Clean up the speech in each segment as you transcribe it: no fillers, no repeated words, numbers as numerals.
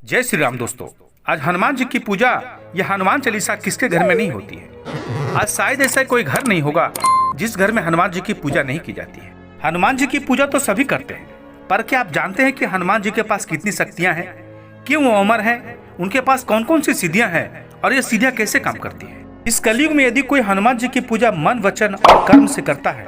जय श्री राम दोस्तों। आज हनुमान जी की पूजा या हनुमान चालीसा किसके घर में नहीं होती है। आज शायद ऐसा कोई घर नहीं होगा जिस घर में हनुमान जी की पूजा नहीं की जाती है। हनुमान जी की पूजा तो सभी करते हैं, पर क्या आप जानते हैं कि हनुमान जी के पास कितनी शक्तियां हैं, क्यों वो अमर हैं, उनके पास कौन कौन सी सिद्धियां हैं और ये सिद्धियां कैसे काम करती हैं। इस कलयुग में यदि कोई हनुमान जी की पूजा मन, वचन और कर्म से करता है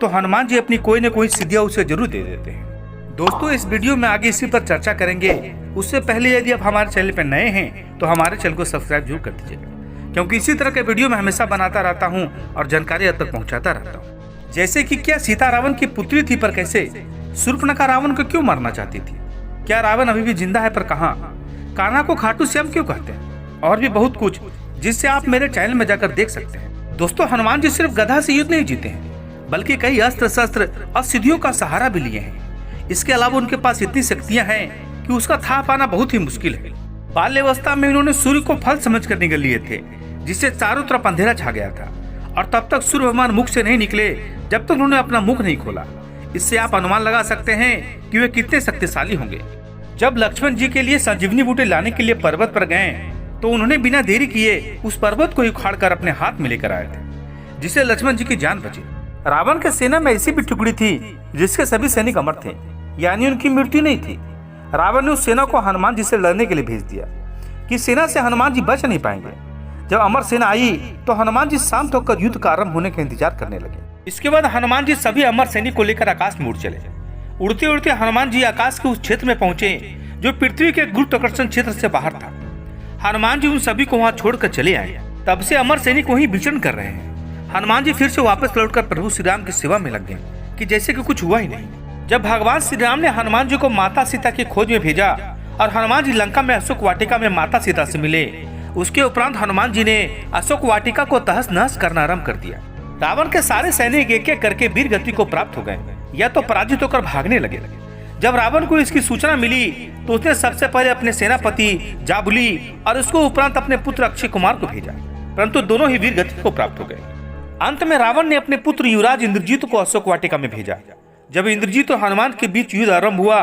तो हनुमान जी अपनी कोई न कोई सिद्धियां उसे जरूर दे देते हैं। दोस्तों, इस वीडियो में आगे इसी पर चर्चा करेंगे। उससे पहले यदि आप हमारे चैनल पर नए हैं तो हमारे चैनल को सब्सक्राइब जरूर कर दीजिएगा, क्योंकि इसी तरह के वीडियो मैं हमेशा बनाता रहता हूं और जानकारी अब तक पहुंचाता रहता हूं। जैसे कि क्या सीता रावण की पुत्री थी, पर कैसे शूर्पणखा रावण को क्यों मारना चाहती थी, क्या रावण अभी भी जिंदा है पर कहाँ, कान्हा को खाटू श्याम क्यों कहते हैं, और भी बहुत कुछ जिससे आप मेरे चैनल में जाकर देख सकते हैं। दोस्तों, हनुमान जी सिर्फ गधा से युद्ध नहीं जीते हैं, बल्कि कई अस्त्र शस्त्र और सिद्धियों का सहारा भी लिए हैं। इसके अलावा उनके पास इतनी शक्तियां हैं कि उसका था पाना बहुत ही मुश्किल है। बाल्यावस्था में उन्होंने सूर्य को फल समझकर निगल लिए थे, जिससे चारों तरफ अंधेरा छा गया था, और तब तक सूर्य भगवान मुख से नहीं निकले जब तक उन्होंने अपना मुख नहीं खोला। इससे आप अनुमान लगा सकते हैं कि वे कितने शक्तिशाली होंगे। जब लक्ष्मण जी के लिए संजीवनी बूटी लाने के लिए पर्वत पर गए तो उन्होंने बिना देरी किए उस पर्वत को उखाड़ कर अपने हाथ में लेकर आए थे, जिससे लक्ष्मण जी की जान बची। रावण के सेना में ऐसी भी टुकड़ी थी जिसके सभी सैनिक अमर थे, यानी उनकी मृत्यु नहीं थी। रावण ने उस सेना को हनुमान जी से लड़ने के लिए भेज दिया कि सेना से हनुमान जी बच नहीं पाएंगे। जब अमर सेना आई तो हनुमान जी शांत होकर युद्ध का आरंभ होने का इंतजार करने लगे। इसके बाद हनुमान जी सभी अमर सैनिक को लेकर आकाश में उड़ चले। उड़ते उड़ते हनुमान जी आकाश के उस क्षेत्र में पहुंचे जो पृथ्वी के गुरुत्वाकर्षण क्षेत्र से बाहर था। हनुमान जी उन सभी को वहां छोड़कर चले आए। तब से अमर सैनिक वहीं विचरण कर रहे हैं। हनुमान जी फिर से वापस लौटकर प्रभु श्री राम की सेवा में लग गए कि जैसे कि कुछ हुआ ही नहीं। जब भगवान श्री राम ने हनुमान जी को माता सीता की खोज में भेजा और हनुमान जी लंका में अशोक वाटिका में माता सीता से मिले, उसके उपरांत हनुमान जी ने अशोक वाटिका को तहस नहस करना आरंभ कर दिया। रावण के सारे सैनिक एक एक करके वीर गति को प्राप्त हो गए या तो पराजित होकर भागने लगे। जब रावण को इसकी सूचना मिली तो उसने सबसे पहले अपने सेनापति जाबुली और उसको उपरांत अपने पुत्र अक्षय कुमार को भेजा, परंतु दोनों ही वीर गति को प्राप्त हो गए। अंत में रावण ने अपने पुत्र युवराज इंद्रजीत को अशोक वाटिका में भेजा। जब इंद्रजीत और हनुमान के बीच युद्ध आरंभ हुआ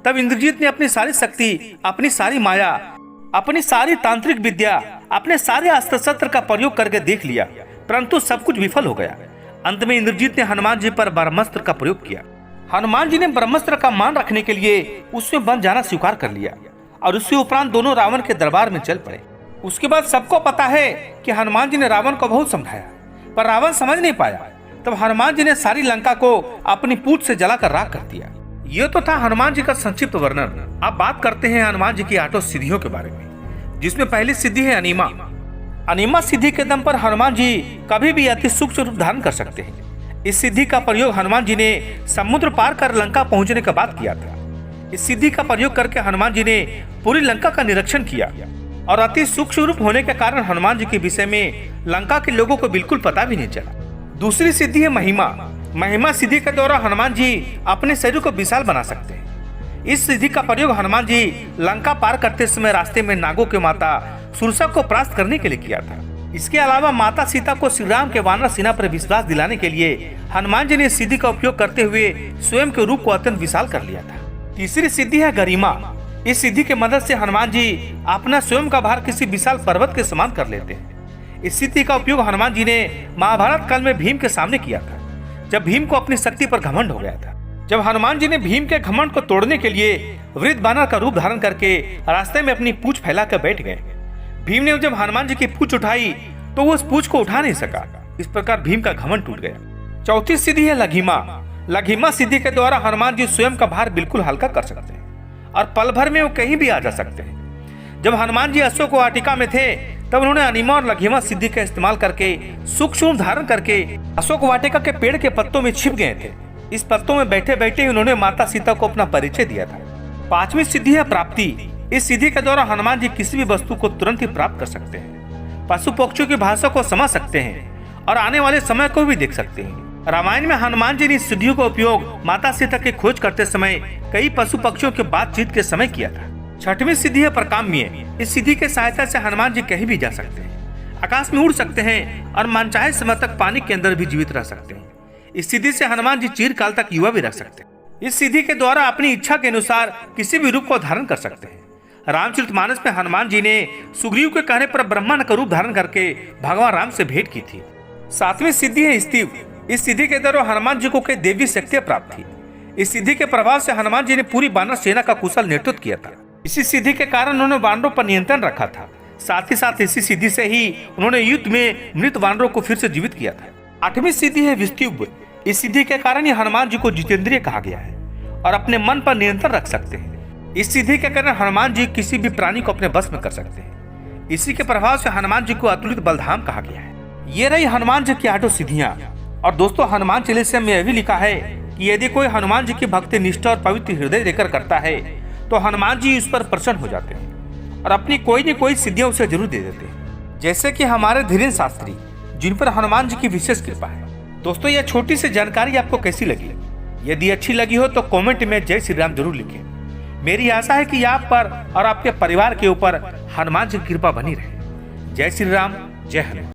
तब इंद्रजीत ने अपनी सारी शक्ति, अपनी सारी माया, अपनी सारी तांत्रिक विद्या, अपने सारे अस्त्र शस्त्र का प्रयोग करके देख लिया, परंतु सब कुछ विफल हो गया। अंत में इंद्रजीत ने हनुमान जी पर ब्रह्मास्त्र का प्रयोग किया। हनुमान जी ने ब्रह्मास्त्र का मान रखने के लिए उसमें बंद जाना स्वीकार कर लिया और उसके उपरांत दोनों रावण के दरबार में चल पड़े। उसके बाद सबको पता है कि हनुमान जी ने रावण को बहुत समझाया, पर रावण समझ नहीं पाया। तब हनुमान जी ने सारी लंका को अपनी पूंछ से जलाकर राख कर दिया। ये तो था हनुमान जी का संक्षिप्त वर्णन। अब बात करते हैं हनुमान जी की 8 सिद्धियों के बारे में, जिसमें पहली सिद्धि है अनीमा। अनीमा सिद्धि के दम पर हनुमान जी कभी भी अति सूक्ष्म रूप धारण कर सकते हैं। इस सिद्धि का प्रयोग हनुमान जी ने समुद्र पार कर लंका पहुंचने के बाद किया था। इस सिद्धि का प्रयोग करके हनुमान जी ने पूरी लंका का निरीक्षण किया और अति सूक्ष्म रूप होने के कारण हनुमान जी के विषय में लंका के लोगों को बिल्कुल पता भी नहीं चला। दूसरी सिद्धि है महिमा। महिमा सिद्धि के द्वारा हनुमान जी अपने शरीर को विशाल बना सकते हैं। इस सिद्धि का प्रयोग हनुमान जी लंका पार करते समय रास्ते में नागों के माता सुरसा को परास्त करने के लिए किया था। इसके अलावा माता सीता को श्री राम के वानर सेना पर विश्वास दिलाने के लिए हनुमान जी ने इस सिद्धि का उपयोग करते हुए स्वयं के रूप को अत्यंत विशाल कर लिया था। तीसरी सिद्धि है गरिमा। इस सिद्धि की मदद से हनुमान जी अपना स्वयं का भार किसी विशाल पर्वत के समान कर लेते हैं। इस सिद्धि का उपयोग हनुमान जी ने महाभारत काल में भीम के सामने किया था, जब भीम को अपनी शक्ति पर घमंड हो गया था। जब हनुमान जी ने भीम के घमंड को तोड़ने के लिए वृद्ध बानर का रूप धारण करके रास्ते में अपनी पूंछ फैलाकर बैठ गए। भीम ने जब हनुमान जी की पूंछ उठाई तो वो उस पूंछ को उठा नहीं सका। इस प्रकार भीम का घमंड टूट गया। चौथी सिद्धि है लघिमा। लघिमा सिद्धि के द्वारा हनुमान जी स्वयं का भार बिल्कुल हल्का कर सकते हैं और पल भर में वो कहीं भी आ जा सकते हैं। जब हनुमान जी अशोक वाटिका में थे तब उन्होंने अनीमा और लघिमा सिद्धि का इस्तेमाल करके सूक्ष्म धारण करके अशोक वाटिका के पेड़ के पत्तों में छिप गए थे। इस पत्तों में बैठे बैठे उन्होंने माता सीता को अपना परिचय दिया था। पांचवी सिद्धि है प्राप्ति। इस सिद्धि के द्वारा हनुमान जी किसी भी वस्तु को तुरंत ही प्राप्त कर सकते हैं, पशु पक्षियों की भाषा को समझ सकते हैं और आने वाले समय को भी देख सकते हैं। रामायण में हनुमान जी ने इस सिद्धियों का उपयोग माता सीता की खोज करते समय कई पशु पक्षियों के बातचीत के समय किया था। छठवीं सिद्धि है प्रकाम्य। इस सिद्धि की सहायता से हनुमान जी कहीं भी जा सकते हैं, आकाश में उड़ सकते हैं और मनचाहे समय तक पानी के अंदर भी जीवित रह सकते हैं। इस सिद्धि से हनुमान जी चिरकाल तक युवा भी रह सकते हैं। इस सिद्धि के द्वारा अपनी इच्छा के अनुसार किसी भी रूप को धारण कर सकते हैं। रामचरितमानस में हनुमान जी ने सुग्रीव के कहने पर ब्रह्मांड का रूप धारण करके भगवान राम से भेंट की थी। 7वीं सिद्धि है स्तीव। इस सिद्धि के द्वारा हनुमान जी को कई देवी शक्तियां प्राप्त थी। इस सिद्धि के प्रभाव से हनुमान जी ने पूरी वानर सेना का कुशल नेतृत्व किया था। इसी सिद्धि के कारण उन्होंने वानरों पर नियंत्रण रखा था। साथ ही साथ इसी सिद्धि से ही उन्होंने युद्ध में मृत वानरों को फिर से जीवित किया था। 8वीं सिद्धि है विस्तृव। इस सिद्धि के कारण ही हनुमान जी को जितेंद्रिय कहा गया है और अपने मन पर नियंत्रण रख सकते हैं। इस सिद्धि के कारण हनुमान जी किसी भी प्राणी को अपने बस में कर सकते हैं। इसी के प्रभाव से हनुमान जी को अतुलित बलधाम कहा गया है। ये रही हनुमान जी की 8 सिद्धियां। और दोस्तों, हनुमान चालीसा में यह भी लिखा है कि यदि कोई हनुमान जी की भक्ति निष्ठा और पवित्र हृदय देकर करता है तो हनुमान जी उस पर प्रसन्न हो जाते हैं और अपनी कोई न कोई सिद्धियां उसे जरूर दे देते हैं, जैसे कि हमारे धीरेन्द्र शास्त्री, जिन पर हनुमान जी की विशेष कृपा है। दोस्तों, यह छोटी सी जानकारी आपको कैसी लगी? यदि अच्छी लगी हो तो कमेंट में जय श्री राम जरूर लिखें। मेरी आशा है कि आप पर और आपके परिवार के ऊपर हनुमान जी की कृपा बनी रहे। जय श्री राम, जय हनुमान।